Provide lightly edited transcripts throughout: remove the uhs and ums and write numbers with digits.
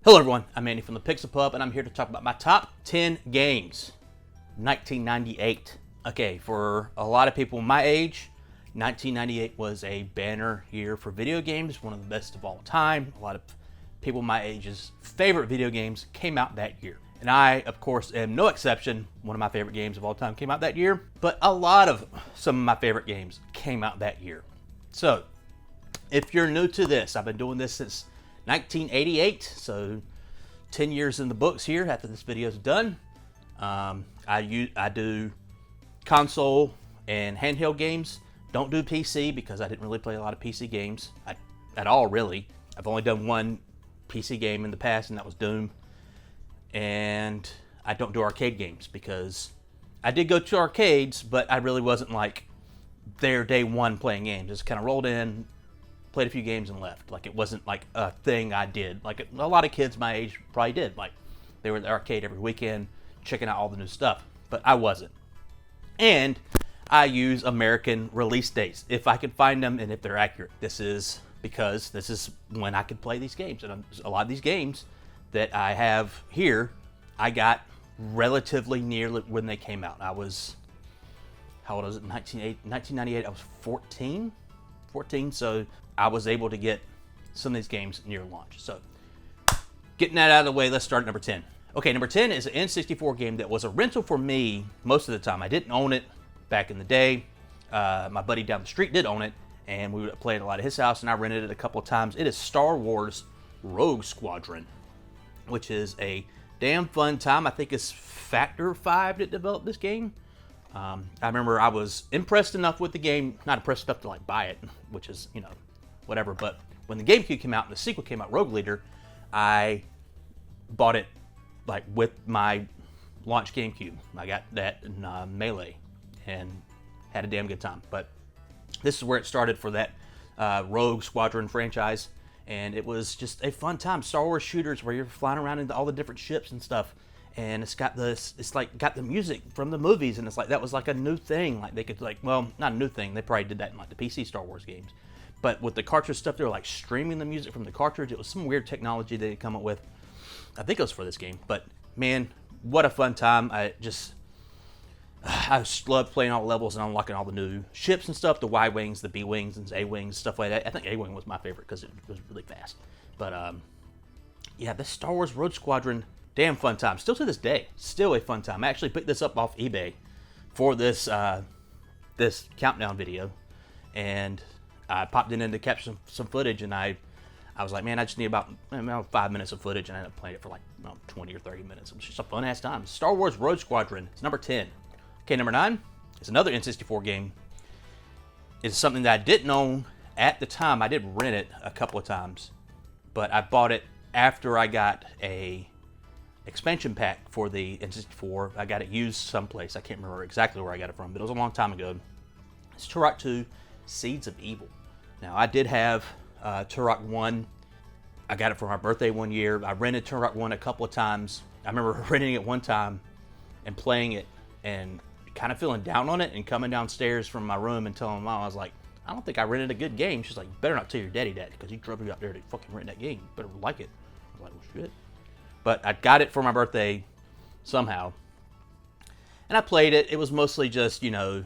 Hello everyone, I'm Andy from the Pixel Pub, and I'm here to talk about my top 10 games. 1998. Okay, for a lot of people my age, 1998 was a banner year for video games, one of the best of all time. A lot of people my age's favorite video games came out that year. And I, of course, am no exception. One of my favorite games of all time came out that year, but a lot of some of my favorite games came out that year. So, if you're new to this, I've been doing this since 1988, so 10 years in the books here after this video is done. I do console and handheld games. Don't do PC because I didn't really play a lot of PC games at all, really. I've only done one PC game in the past, and that was Doom. And I don't do arcade games because I did go to arcades, but I really wasn't like there day one playing games. Just kind of rolled in, played a few games and left. Like, it wasn't like a thing I did. Like a lot of kids my age probably did. Like, they were at the arcade every weekend checking out all the new stuff. But I wasn't. And I use American release dates if I can find them and if they're accurate. This is because this is when I could play these games. And a lot of these games that I have here, I got relatively near when they came out. I was, how old was it? 1998, I was 14, so I was able to get some of these games near launch. So, getting that out of the way, let's start at number 10. Okay, number 10 is an N64 game that was a rental for me most of the time. I didn't own it back in the day. My buddy down the street did own it, and we would play it a lot at his house, and I rented it a couple of times. It is Star Wars Rogue Squadron, which is a damn fun time. I think it's Factor 5 that developed this game. I remember I was impressed enough with the game, not impressed enough to like buy it, which is, you know, whatever. But when the GameCube came out and the sequel came out, Rogue Leader, I bought it like with my launch GameCube. I got that in Melee and had a damn good time. But this is where it started for that Rogue Squadron franchise, and it was just a fun time. Star Wars shooters where you're flying around into all the different ships and stuff. And it's got got the music from the movies, and it's like that was like a new thing. Like they could well, not a new thing. They probably did that in like the PC Star Wars games, but with the cartridge stuff, they were like streaming the music from the cartridge. It was some weird technology they had come up with. I think it was for this game, but man, what a fun time! I just loved playing all the levels and unlocking all the new ships and stuff. The Y wings, the B wings, and A wings, stuff like that. I think A wing was my favorite because it was really fast. But yeah, this Star Wars Rogue Squadron. Damn fun time. Still to this day. Still a fun time. I actually picked this up off eBay for this this countdown video. And I popped it in to capture some footage. And I was like, man, I just need about 5 minutes of footage. And I ended up playing it for like 20 or 30 minutes. It was just a fun ass time. Star Wars Rogue Squadron. It's number 10. Okay, number 9 is another N64 game. It's something that I didn't own at the time. I did rent it a couple of times. But I bought it after I got a expansion pack for the N64. I got it used someplace. I can't remember exactly where I got it from, but it was a long time ago. It's Turok 2 Seeds of Evil. Now, I did have Turok 1. I got it for my birthday one year. I rented Turok 1 a couple of times. I remember renting it one time and playing it and kind of feeling down on it and coming downstairs from my room and telling Mom, I was like, I don't think I rented a good game. She's like, better not tell your daddy that because he drove you out there to fucking rent that game. You better like it. I was like, well, shit. But I got it for my birthday somehow. And I played it. It was mostly just, you know,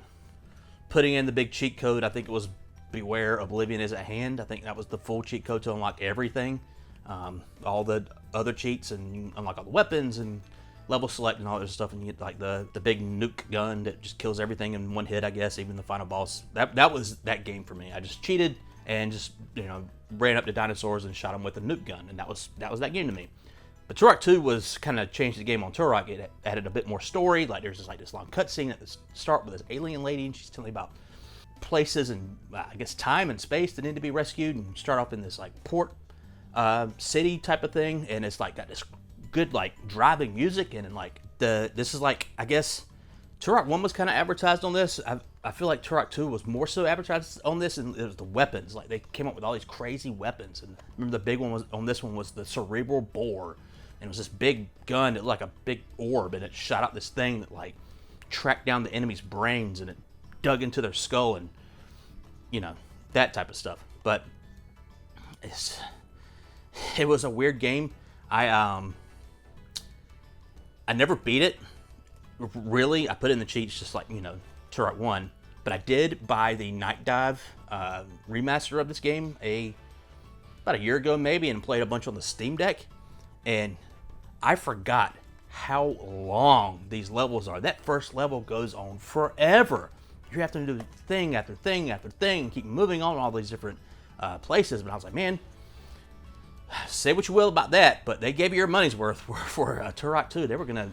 putting in the big cheat code. I think it was Beware Oblivion is at Hand. I think that was the full cheat code to unlock everything. All the other cheats, and you unlock all the weapons and level select and all that stuff. And you get like the big nuke gun that just kills everything in one hit, I guess, even the final boss. That was that game for me. I just cheated and just, you know, ran up to dinosaurs and shot them with a nuke gun. And that was that game to me. But Turok 2 was kind of changed the game on Turok. It added a bit more story. Like there's this long cutscene at the start with this alien lady, and she's telling me about places and I guess time and space that need to be rescued. And you start off in this like port city type of thing, and it's like got this good like driving music, and like this is like, I guess Turok 1 was kind of advertised on this. I feel like Turok 2 was more so advertised on this, and it was the weapons. Like they came up with all these crazy weapons, and I remember the big one was on this one was the Cerebral Bore. And it was this big gun that looked like a big orb, and it shot out this thing that like tracked down the enemy's brains, and it dug into their skull, and you know, that type of stuff. But it was a weird game. I never beat it. Really, I put in the cheats just like, Turok 1. But I did buy the Night Dive remaster of this game about a year ago maybe, and played a bunch on the Steam Deck. And I forgot how long these levels are. That first level goes on forever. You have to do thing after thing after thing and keep moving on all these different places. But I was like, man, say what you will about that, but they gave you your money's worth for Turok 2. They were gonna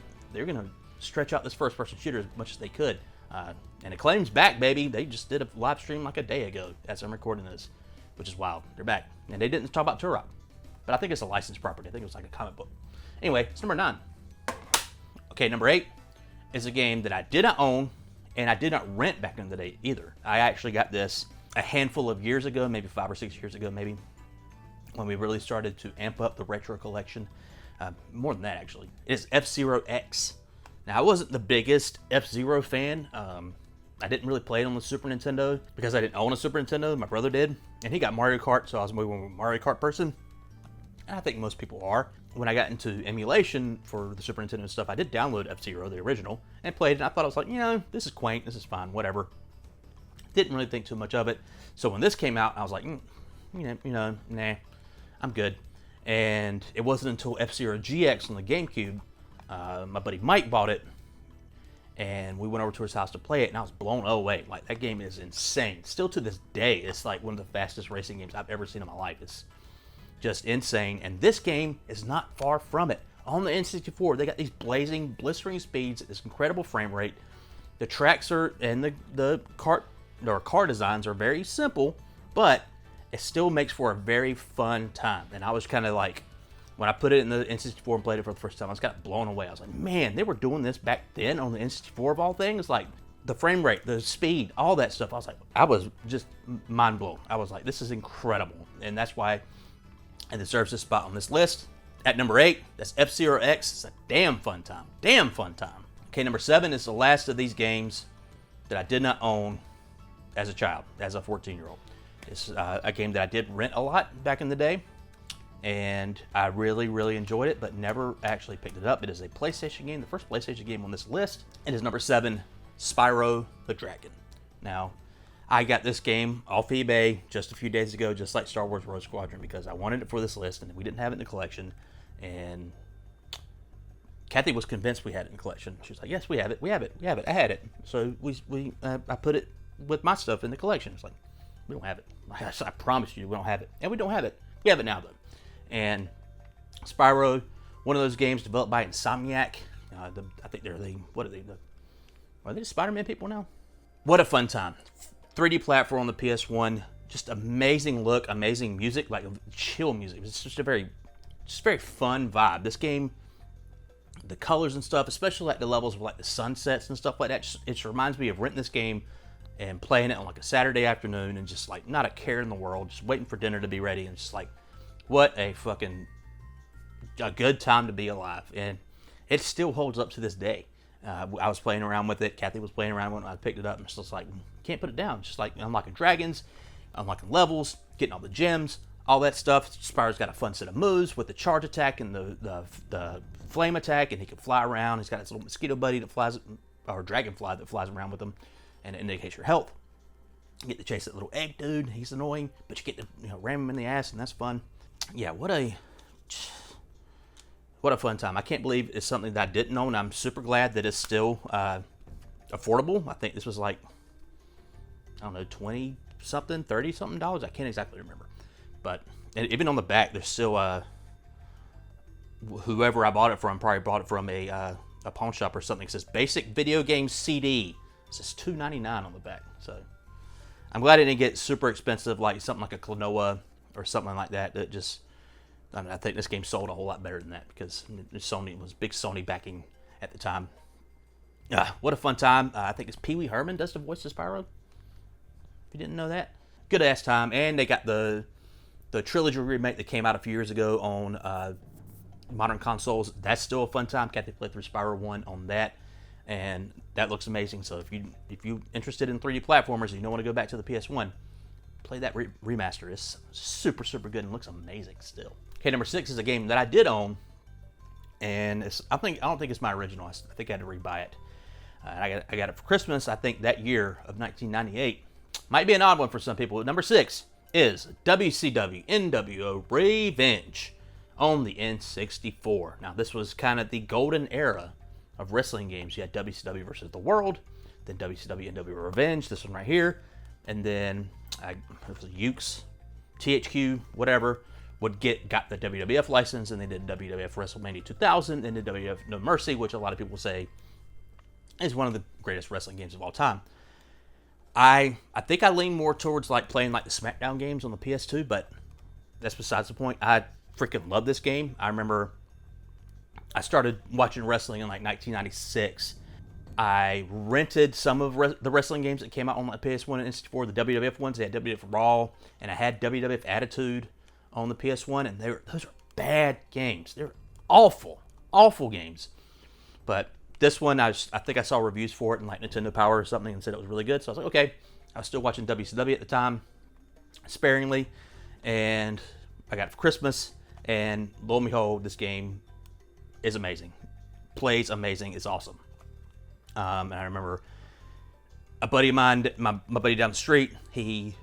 stretch out this first-person shooter as much as they could. And Acclaim's back, baby. They just did a live stream like a day ago as I'm recording this, which is wild. They're back. And they didn't talk about Turok. But I think it's a licensed property. I think it was like a comic book. Anyway, it's number 9. Okay, number 8 is a game that I did not own, and I did not rent back in the day either. I actually got this a handful of years ago, maybe 5 or 6 years ago, maybe, when we really started to amp up the retro collection. More than that, actually. It's F-Zero X. Now, I wasn't the biggest F-Zero fan. I didn't really play it on the Super Nintendo because I didn't own a Super Nintendo. My brother did, and he got Mario Kart, so I was more of a Mario Kart person. And I think most people are. When I got into emulation for the Super Nintendo and stuff, I did download F-Zero, the original, and played it. And I thought, I was like, this is quaint, this is fine, whatever. Didn't really think too much of it. So when this came out, I was like, nah, I'm good. And it wasn't until F-Zero GX on the GameCube, my buddy Mike bought it, and we went over to his house to play it, and I was blown away. Like, that game is insane. Still to this day, it's like one of the fastest racing games I've ever seen in my life. It's just insane, and this game is not far from it. On the N64, they got these blazing, blistering speeds at this incredible frame rate. The tracks are, and the car designs are very simple, but it still makes for a very fun time. And I was kind of like, when I put it in the N64 and played it for the first time, I was kind of blown away. I was like, man, they were doing this back then on the N64 of all things. Like, the frame rate, the speed, all that stuff. I was just mind blown. I was like, this is incredible. And that's why it deserves this spot on this list. At number 8, that's F-Zero X. It's a damn fun time. Damn fun time. Okay, number 7 is the last of these games that I did not own as a child, as a 14-year-old. It's a game that I did rent a lot back in the day, and I really, really enjoyed it, but never actually picked it up. It is a PlayStation game, the first PlayStation game on this list. It is number 7, Spyro the Dragon. Now, I got this game off eBay just a few days ago, just like Star Wars Rogue Squadron, because I wanted it for this list, and we didn't have it in the collection. And Kathy was convinced we had it in the collection. She was like, yes, we have it. I had it. So I put it with my stuff in the collection. It's like, we don't have it. I promise you, we don't have it. And we don't have it. We have it now, though. And Spyro, one of those games developed by Insomniac. I think they're what are they? Are they the Spider-Man people now? What a fun time. 3D platform on the PS1. Just amazing look, amazing music, like chill music. It's just a very fun vibe. This game, the colors and stuff, especially like the levels of like the sunsets and stuff like that, it just reminds me of renting this game and playing it on like a Saturday afternoon and just like not a care in the world, just waiting for dinner to be ready, and just like, what a good time to be alive. And it still holds up to this day. I was playing around with it. Kathy was playing around when I picked it up, and it's just like, can't put it down. Just like unlocking dragons, unlocking levels, getting all the gems, all that stuff. Spyro's got a fun set of moves with the charge attack and the flame attack, and he can fly around. He's got his little mosquito buddy that flies, or dragonfly that flies around with him, and it indicates your health. You get to chase that little egg dude. He's annoying, but you get to ram him in the ass, and that's fun. Yeah, what a fun time. I can't believe it's something that I didn't own. I'm super glad that it's still affordable. I think this was like, I don't know, 20-something, 30-something dollars. I can't exactly remember. But even on the back, there's still, whoever I bought it from probably bought it from a pawn shop or something. It says Basic Video Game CD. It says $2.99 on the back. So I'm glad it didn't get super expensive, like something like a Klonoa or something like that. That just, I think this game sold a whole lot better than that, because Sony was big Sony backing at the time. What a fun time. I think it's Pee Wee Herman does the voice of Spyro. If you didn't know that. Good ass time. And they got the trilogy remake that came out a few years ago on modern consoles. That's still a fun time. Kathy played through Spyro 1 on that, and that looks amazing. So if you're interested in 3D platformers and you don't want to go back to the PS1, play that remaster. It's super, super good and looks amazing still. Okay, number 6 is a game that I did own, and I don't think it's my original. I think I had to rebuy it. I got it for Christmas. I think that year of 1998 might be an odd one for some people. Number 6 is WCW NWO Revenge on the N64. Now, this was kind of the golden era of wrestling games. You had WCW versus the World, then WCW NWO Revenge, this one right here, and then it was Ukes, THQ, whatever, got the WWF license, and they did WWF WrestleMania 2000, and then WWF No Mercy, which a lot of people say is one of the greatest wrestling games of all time. I think I lean more towards like playing like the SmackDown games on the PS2, but that's besides the point. I freaking love this game. I remember I started watching wrestling in like 1996. I rented some of the wrestling games that came out on my PS1 and N64, the WWF ones. They had WWF Raw, and I had WWF Attitude on the PS1, and those are bad games. They're awful games. But this one, I think I saw reviews for it in like Nintendo Power or something and said it was really good. So I was like, okay. I was still watching WCW at the time, sparingly, and I got it for Christmas. And lo and behold, this game is amazing. Plays amazing. It's awesome. And I remember a buddy of mine, my buddy down the street, he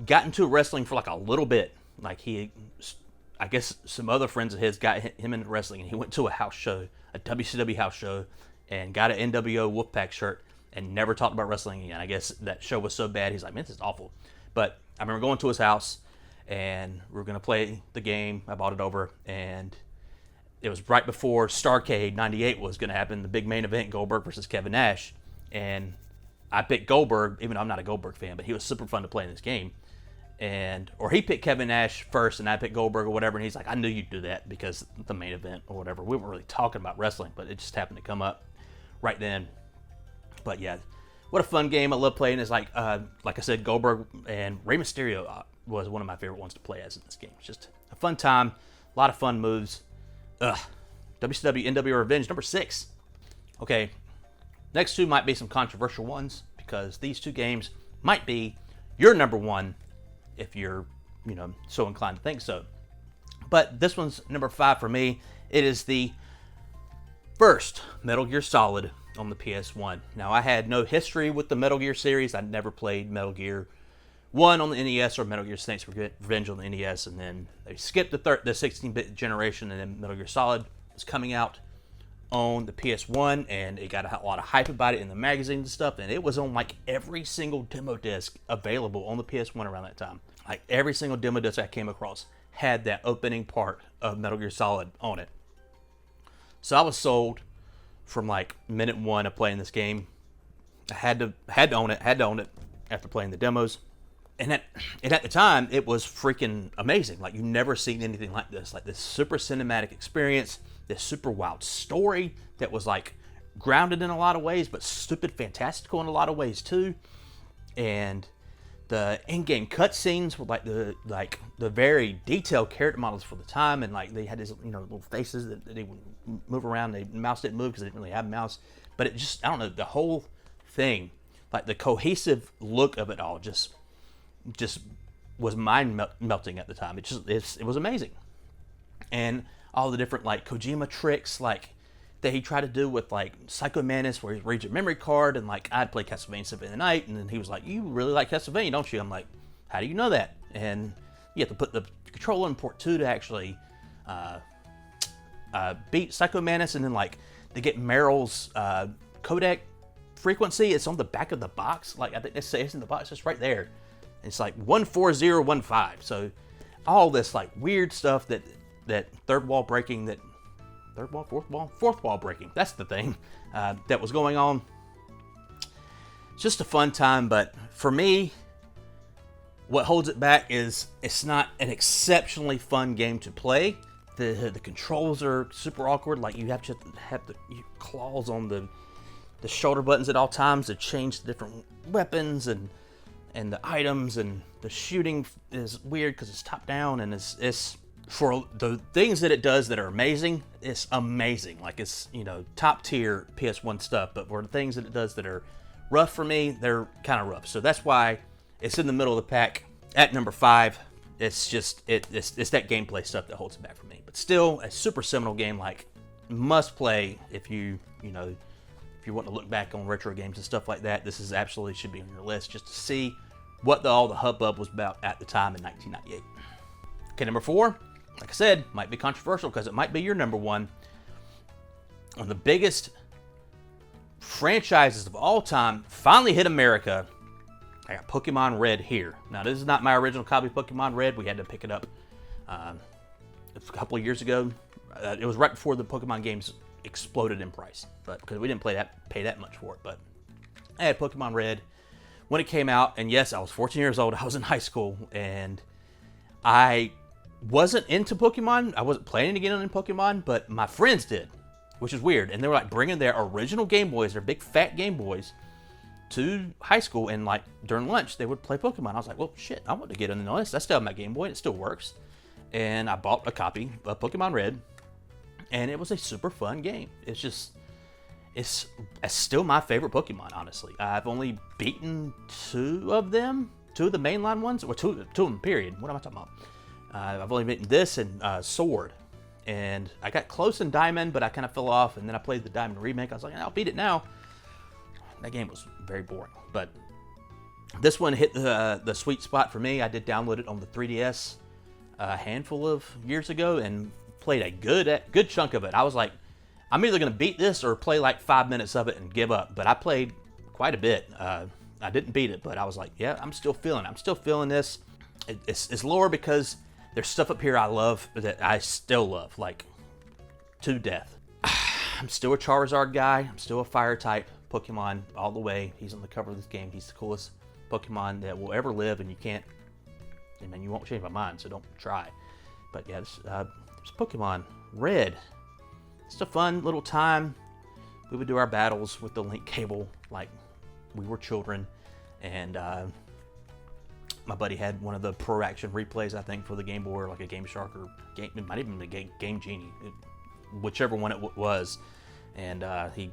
got into wrestling for like a little bit. Like I guess some other friends of his got him into wrestling, and he went to a house show, a WCW house show, and got an NWO Wolfpack shirt and never talked about wrestling again. I guess that show was so bad, he's like, man, this is awful. But I remember going to his house, and we were going to play the game. I bought it over, and it was right before Starrcade 98 was going to happen, the big main event, Goldberg versus Kevin Nash. And I picked Goldberg, even though I'm not a Goldberg fan, but he was super fun to play in this game. Or he picked Kevin Nash first, and I picked Goldberg or whatever, and he's like, I knew you'd do that because the main event or whatever. We weren't really talking about wrestling, but it just happened to come up right then. But yeah, what a fun game. I love playing. It's like I said, Goldberg and Rey Mysterio was one of my favorite ones to play as in this game. It's just a fun time, a lot of fun moves. WCW NWO Revenge, number 6. Okay, next two might be some controversial ones because these two games might be your number one if you're, so inclined to think so. But this one's number 5 for me. It is the first Metal Gear Solid on the PS1. Now, I had no history with the Metal Gear series. I never played Metal Gear 1 on the NES or Metal Gear Snake's Revenge on the NES, and then they skipped the 16-bit generation, and then Metal Gear Solid was coming out on the PS1, and it got a lot of hype about it in the magazines and stuff, and it was on like every single demo disc available on the PS1 around that time. Like every single demo disc I came across had that opening part of Metal Gear Solid on it. So I was sold from like minute 1 of playing this game. I had to own it after playing the demos. And at the time, it was freaking amazing. Like, you've never seen anything like this. Like, this super cinematic experience, this super wild story that was, like, grounded in a lot of ways, but stupid fantastical in a lot of ways, too. And the in-game cutscenes were, like the very detailed character models for the time. And, like, they had these, little faces that they would move around. The mouse didn't move because they didn't really have a mouse. But it just, I don't know, the whole thing, like, the cohesive look of it all just was mind melting at the time. It was amazing. And all the different like Kojima tricks like that he tried to do with like Psycho Mantis, where he reads your memory card, and like I'd play Castlevania Symphony of the Night, and then he was like, you really like Castlevania, don't you? I'm like, how do you know that? And you have to put the controller in port 2 to actually beat Psycho Mantis, and then like to get Meryl's codec frequency, it's on the back of the box. Like, I think it says in the box, it's right there. It's like 14015. So all this like weird stuff that fourth wall breaking, that's the thing that was going on. It's just a fun time, but for me, what holds it back is it's not an exceptionally fun game to play. The controls are super awkward. Like, you have to have the claws on the shoulder buttons at all times to change the different weapons and the items, and the shooting is weird because it's top down, and it's for the things that it does that are amazing, it's amazing. Like, it's, top tier PS1 stuff, but for the things that it does that are rough for me, they're kind of rough. So that's why it's in the middle of the pack at number 5. it's just it's that gameplay stuff that holds it back for me. But still, a super seminal game, like must play if you want to look back on retro games and stuff like that. This is absolutely should be on your list just to see what all the hubbub was about at the time in 1998. Okay, number 4, like I said, might be controversial because it might be your number 1. One of the biggest franchises of all time finally hit America. I got Pokemon Red here. Now, this is not my original copy of Pokemon Red. We had to pick it up a couple of years ago. It was right before the Pokemon games exploded in price, but because we didn't pay that much for it. But I had Pokemon Red when it came out, and yes, I was 14 years old. I was in high school, and I wasn't into Pokemon. I wasn't planning to get into Pokemon, but my friends did, which is weird. And they were like bringing their original Game Boys, their big fat Game Boys, to high school, and like during lunch they would play Pokemon. I was like, well, shit, I want to get into this. I still have my Game Boy, and it still works. And I bought a copy of Pokemon Red, and it was a super fun game. It's still my favorite Pokemon, honestly. I've only beaten 2 of them, 2 of the mainline ones, or 2 of them, period. What am I talking about? I've only beaten this and Sword. And I got close in Diamond, but I kind of fell off, and then I played the Diamond remake. I was like, I'll beat it now. That game was very boring. But this one hit the sweet spot for me. I did download it on the 3DS a handful of years ago and played a good chunk of it. I was like, I'm either going to beat this or play like 5 minutes of it and give up. But I played quite a bit. I didn't beat it, but I was like, yeah, I'm still feeling this. It's lower because there's stuff up here I love that I still love, like to death. I'm still a Charizard guy. I'm still a fire type Pokemon all the way. He's on the cover of this game. He's the coolest Pokemon that will ever live, and you won't change my mind, so don't try. But yeah, this Pokemon Red. It's a fun little time. We would do our battles with the link cable like we were children, and my buddy had one of the Pro Action replays, I think, for the Game Boy, or like a Game Shark, or it might even be Game Genie, whichever one it was. And he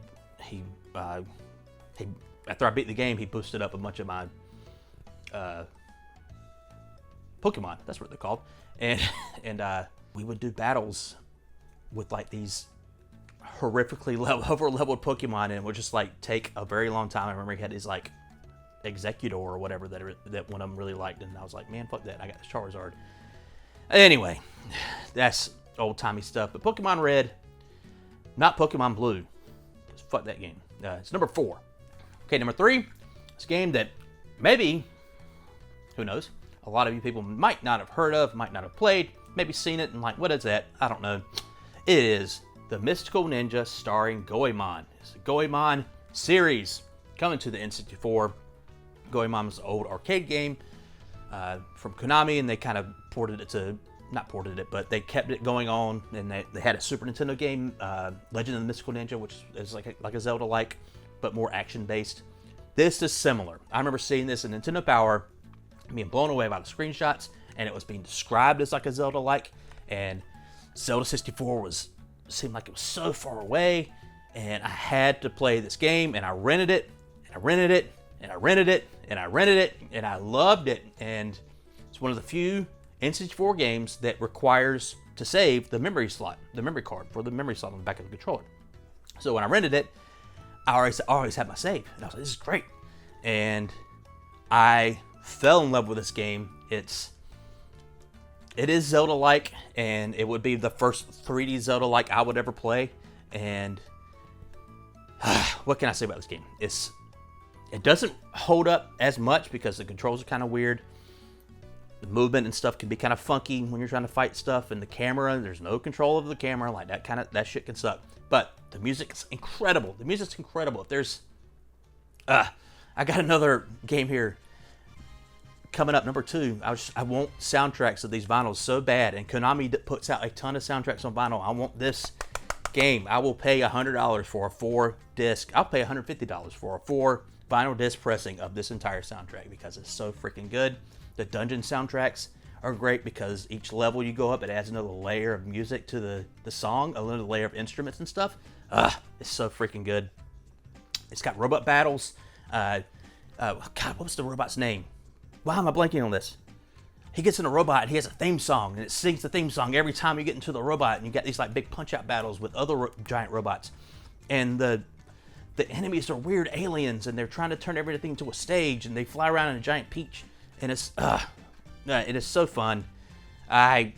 after I beat the game, he boosted up a bunch of my Pokemon. That's what they're called, and we would do battles with like these horrifically over-leveled Pokemon, and it would just like take a very long time. I remember he had his like Executor or whatever that one of them really liked, and I was like, man, fuck that, I got this Charizard. Anyway, that's old-timey stuff. But Pokemon Red, not Pokemon Blue, because fuck that game. It's number 4. Okay, number 3, it's a game that maybe, who knows, a lot of you people might not have heard of, might not have played, maybe seen it and like, what is that? I don't know. It is the Mystical Ninja starring Goemon. It's the Goemon series coming to the N64. Goemon was an old arcade game from Konami, and they kind of but they kept it going on, and they had a Super Nintendo game, Legend of the Mystical Ninja, which is like a Zelda-like, but more action-based. This is similar. I remember seeing this in Nintendo Power, being blown away by the screenshots, and it was being described as like a Zelda-like, and Zelda 64 seemed like it was so far away, and I had to play this game, and I rented it, and I rented it, and I rented it, and I rented it, and I loved it. And it's one of the few N64 games that requires to save the memory card for the memory slot on the back of the controller. So when I rented it, I always had my save, and I was like, this is great. And I fell in love with this game. It is Zelda-like, and it would be the first 3D Zelda-like I would ever play. And what can I say about this game? It doesn't hold up as much because the controls are kind of weird. The movement and stuff can be kind of funky when you're trying to fight stuff, and the camera, there's no control of the camera. Like that shit can suck. But the music's incredible. If there's, I got another game here coming up, number 2. I want soundtracks of these vinyls so bad, and Konami puts out a ton of soundtracks on vinyl. I want this game. I will pay $100 for a 4-disc. I'll pay $150 for a 4 vinyl disc pressing of this entire soundtrack because it's so freaking good. The dungeon soundtracks are great because each level you go up, it adds another layer of music to the song, another layer of instruments and stuff. It's so freaking good. It's got robot battles. God, what was the robot's name? Why am I blanking on this? he gets in a robot and he has a theme song, and it sings the theme song every time you get into the robot, and you got these like big punch out battles with other giant robots, and the enemies are weird aliens, and they're trying to turn everything into a stage, and they fly around in a giant peach, and it is so fun. I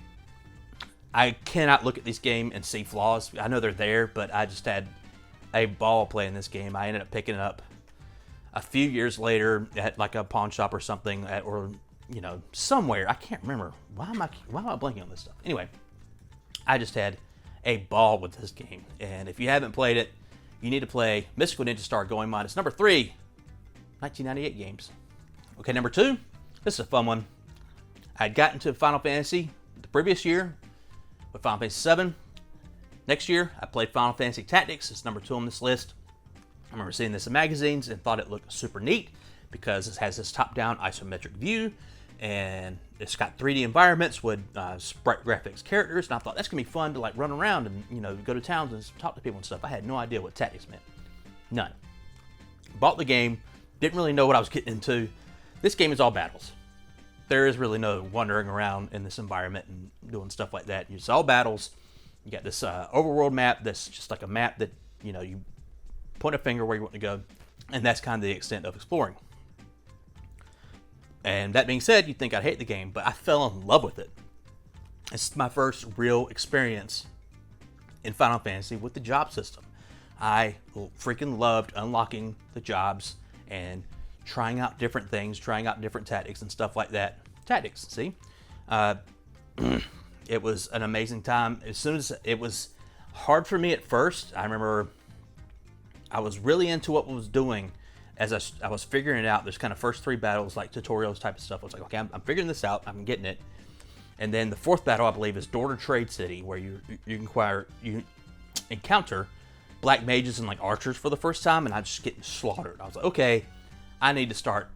cannot look at this game and see flaws. I know they're there, but I just had a ball playing this game. I ended up picking it up a few years later at like a pawn shop or something, or somewhere. I can't remember. Why am I blanking on this stuff? Anyway, I just had a ball with this game, and if you haven't played it, you need to play Mystical Ninja Star Goemon. It's number 3, 1998 games. Okay, number 2. This is a fun one. I had gotten to Final Fantasy the previous year with Final Fantasy VII. Next year, I played Final Fantasy Tactics. It's number 2 on this list. I remember seeing this in magazines and thought it looked super neat because it has this top-down isometric view, and it's got 3D environments with sprite graphics characters, and I thought that's gonna be fun to like run around and go to towns and talk to people and stuff. I had no idea what Tactics meant. None. Bought the game, didn't really know what I was getting into. This game is all battles. There is really no wandering around in this environment and doing stuff like that. It's all battles. You got this overworld map that's just like a map that you point a finger where you want to go, and that's kind of the extent of exploring. And that being said, you'd think I'd hate the game, but I fell in love with it. It's my first real experience in Final Fantasy with the job system. I freaking loved unlocking the jobs and trying out different things, trying out different tactics and stuff like that. Tactics, see? It was an amazing time. As soon as it was hard for me at first, I remember I was really into what I was doing as I was figuring it out. There's kind of first 3 battles, like tutorials type of stuff. I was like, okay, I'm figuring this out. I'm getting it. And then the 4th battle, I believe, is Door to Trade City, where you encounter black mages and like archers for the first time, and I'm just getting slaughtered. I was like, okay, I need to start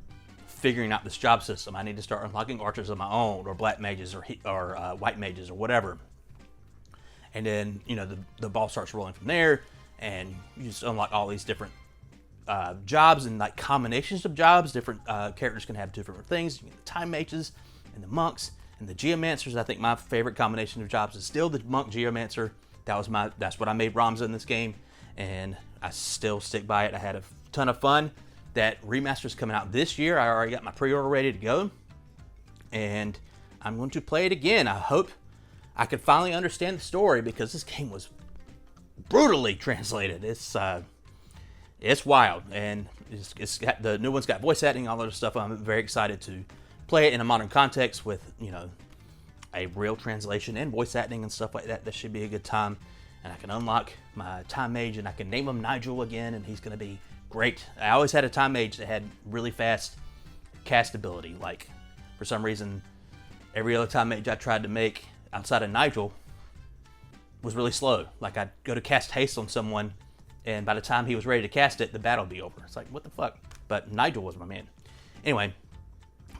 figuring out this job system. I need to start unlocking archers of my own, or black mages, or white mages, or whatever. And then the ball starts rolling from there, and you just unlock all these different jobs and like combinations of jobs. Different characters can have different things. You get the time mages and the monks and the geomancers. I think my favorite combination of jobs is still the monk geomancer. That's what I made Ramza in this game, and I still stick by it. I had a ton of fun. That remaster's coming out this year. I already got my pre-order ready to go, and I'm going to play it again. I hope I can finally understand the story, because this game was brutally translated. It's wild, and it's got, the new one's got voice acting, all that other stuff. I'm very excited to play it in a modern context with a real translation and voice acting and stuff like that. That should be a good time, and I can unlock my time mage, and I can name him Nigel again, and he's going to be great. I always had a time mage that had really fast cast ability. Like, for some reason, every other time mage I tried to make outside of Nigel was really slow. Like, I'd go to cast haste on someone, and by the time he was ready to cast it, the battle would be over. It's like, what the fuck? But Nigel was my man. Anyway,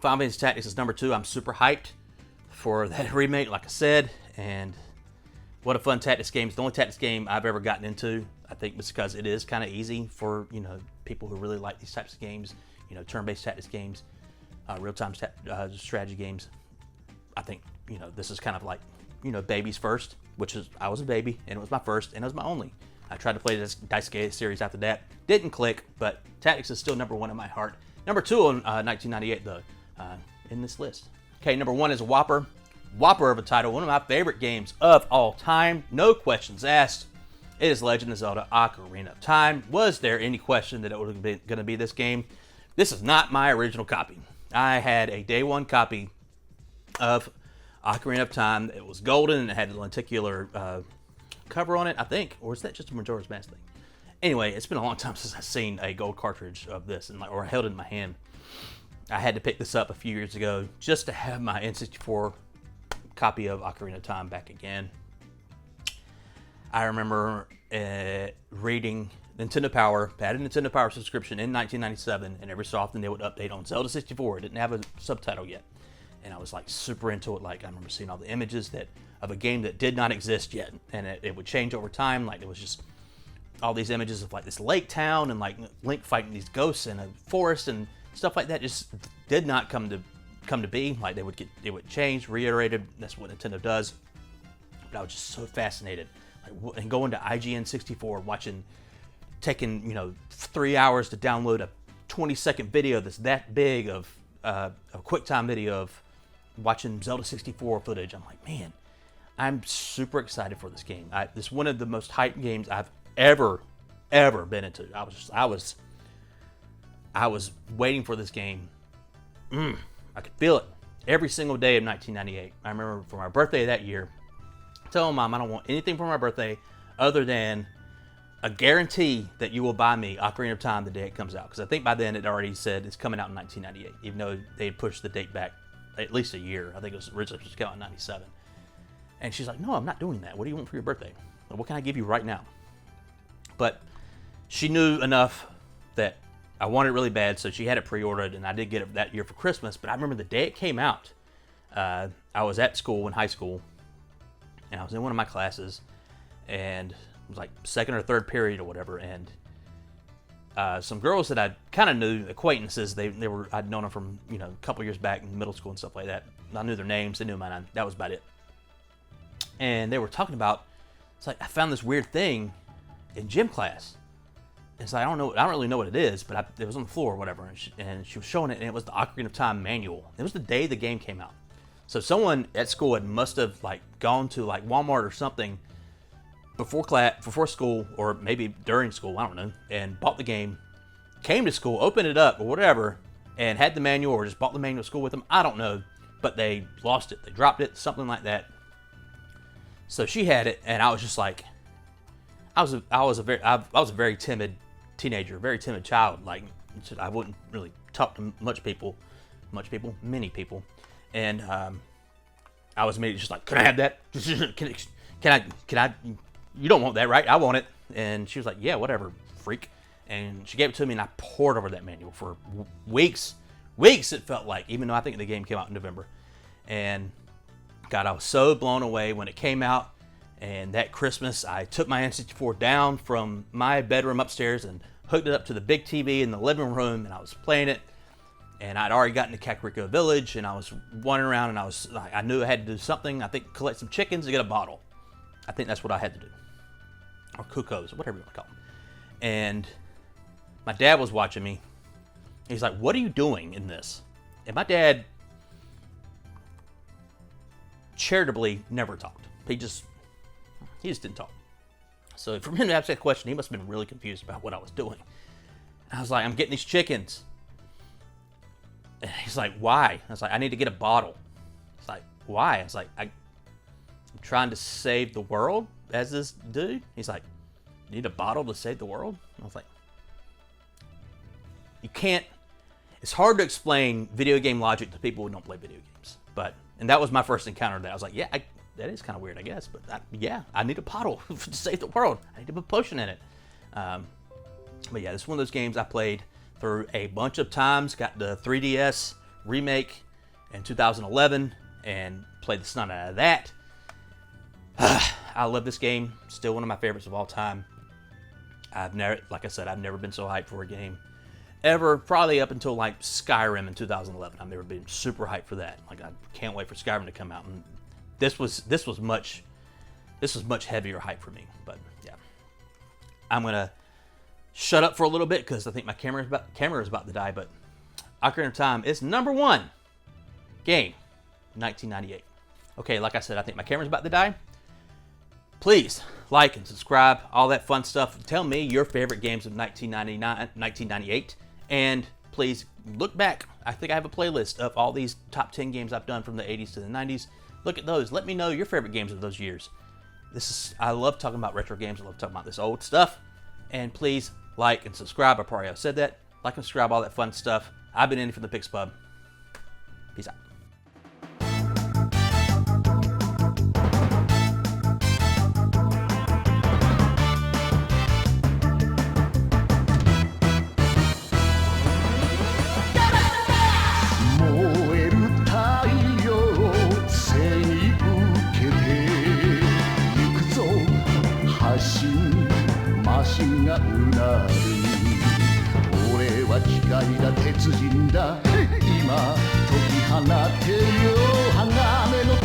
Final Fantasy Tactics is number 2. I'm super hyped for that remake, like I said, and what a fun tactics game. It's the only tactics game I've ever gotten into. I think it's because it is kind of easy for people who really like these types of games, turn-based tactics games, real-time strategy games. I think this is kind of like baby's first, which is, I was a baby, and it was my first, and it was my only. I tried to play this Daisuke series after that, didn't click, but Tactics is still number 1 in my heart. Number 2 on 1998 though, in this list. Okay, number 1 is Whopper of a title, one of my favorite games of all time, no questions asked. It is Legend of Zelda Ocarina of Time. Was there any question that it was going to be this game? This is not my original copy. I had a day 1 copy of Ocarina of Time. It was golden, and it had a lenticular cover on it, I think. Or is that just a Majora's Mask thing? Anyway, it's been a long time since I've seen a gold cartridge of this, or held it in my hand. I had to pick this up a few years ago just to have my N64 copy of Ocarina of Time back again. I remember reading Nintendo Power. I had a Nintendo Power subscription in 1997, and every so often they would update on Zelda 64. It didn't have a subtitle yet, and I was like super into it. Like, I remember seeing all the images of a game that did not exist yet, and it would change over time. Like, it was just all these images of like this lake town, and like Link fighting these ghosts in a forest and stuff like that. Just did not come to come to be. Like it would change, reiterated. That's what Nintendo does. But I was just so fascinated, like, and going to IGN 64, taking 3 hours to download a 20-second video that's that big of a QuickTime video of watching Zelda 64 footage. I'm like, man, I'm super excited for this game. This is one of the most hyped games I've ever been into. I was waiting for this game. I could feel it every single day of 1998. I remember for my birthday that year, telling Mom I don't want anything for my birthday other than a guarantee that you will buy me Ocarina of Time the day it comes out. Because I think by then it already said it's coming out in 1998, even though they had pushed the date back at least a year. I think it was originally supposed to come out in 97. And she's like, no, I'm not doing that. What do you want for your birthday? Well, what can I give you right now? But she knew enough that I wanted it really bad, so she had it pre-ordered, and I did get it that year for Christmas. But I remember the day it came out, I was at school in high school, and I was in one of my classes, and it was like second or third period or whatever, and some girls that I kind of knew, acquaintances, I'd known them from a couple years back in middle school and stuff like that. I knew their names, they knew mine. That was about it. And they were talking about, it's like I found this weird thing in gym class. It's like I don't really know what it is, but it was on the floor or whatever, and she was showing it, and it was the Ocarina of Time manual. It was the day the game came out. So someone at school must have gone to Walmart or something before school, or maybe during school, I don't know, and bought the game, came to school, opened it up or whatever, and had the manual, or just bought the manual to school with them. I don't know, but they lost it, they dropped it, something like that. So she had it, and I was just like, I was a very timid teenager, very timid child. I wouldn't really talk to many people, and I was immediately just like, can I have that? Can I? You don't want that, right? I want it. And she was like, yeah, whatever, freak. And she gave it to me, and I poured over that manual for weeks. It felt like, even though I think the game came out in November. And God, I was so blown away when it came out. And that Christmas, I took my N64 down from my bedroom upstairs and hooked it up to the big TV in the living room, and I was playing it. And I'd already gotten to Kakariko Village, and I was wandering around, and I knew I had to do something. I think collect some chickens to get a bottle. I think that's what I had to do. Or cuckoos, or whatever you want to call them. And my dad was watching me. He's like, what are you doing in this? And my dad charitably never talked. He just didn't talk. So for him to ask that question, he must have been really confused about what I was doing. And I was like, I'm getting these chickens. And he's like, why? I was like, I need to get a bottle. He's like, why? I was like, I'm trying to save the world as this dude. He's like, you need a bottle to save the world? I was like, you can't. It's hard to explain video game logic to people who don't play video games. And that was my first encounter that I was like, yeah, that is kind of weird, I guess. But I need a bottle to save the world. I need to put potion in it. But yeah, this is one of those games I played through a bunch of times. Got the 3DS remake in 2011 and played the snot out of that. I love this game. Still one of my favorites of all time. Like I said, I've never been so hyped for a game ever. Probably up until Skyrim in 2011. I've never been super hyped for that. I can't wait for Skyrim to come out. And this was much heavier hype for me. But yeah, I'm gonna shut up for a little bit because I think my camera is about to die. But Ocarina of Time is #1 game, 1998. Okay, like I said, I think my camera's about to die. Please like and subscribe, all that fun stuff. Tell me your favorite games of 1998, and please look back. I think I have a playlist of all these top 10 games I've done from the 80s to the 90s. Look at those. Let me know your favorite games of those years. I love talking about retro games. I love talking about this old stuff. And please like and subscribe. I probably have said that. Like and subscribe, all that fun stuff. I've been Andy from the Pix Pub. Peace out.がうなる俺は機械だ鉄人だ解き放ってよ鋼の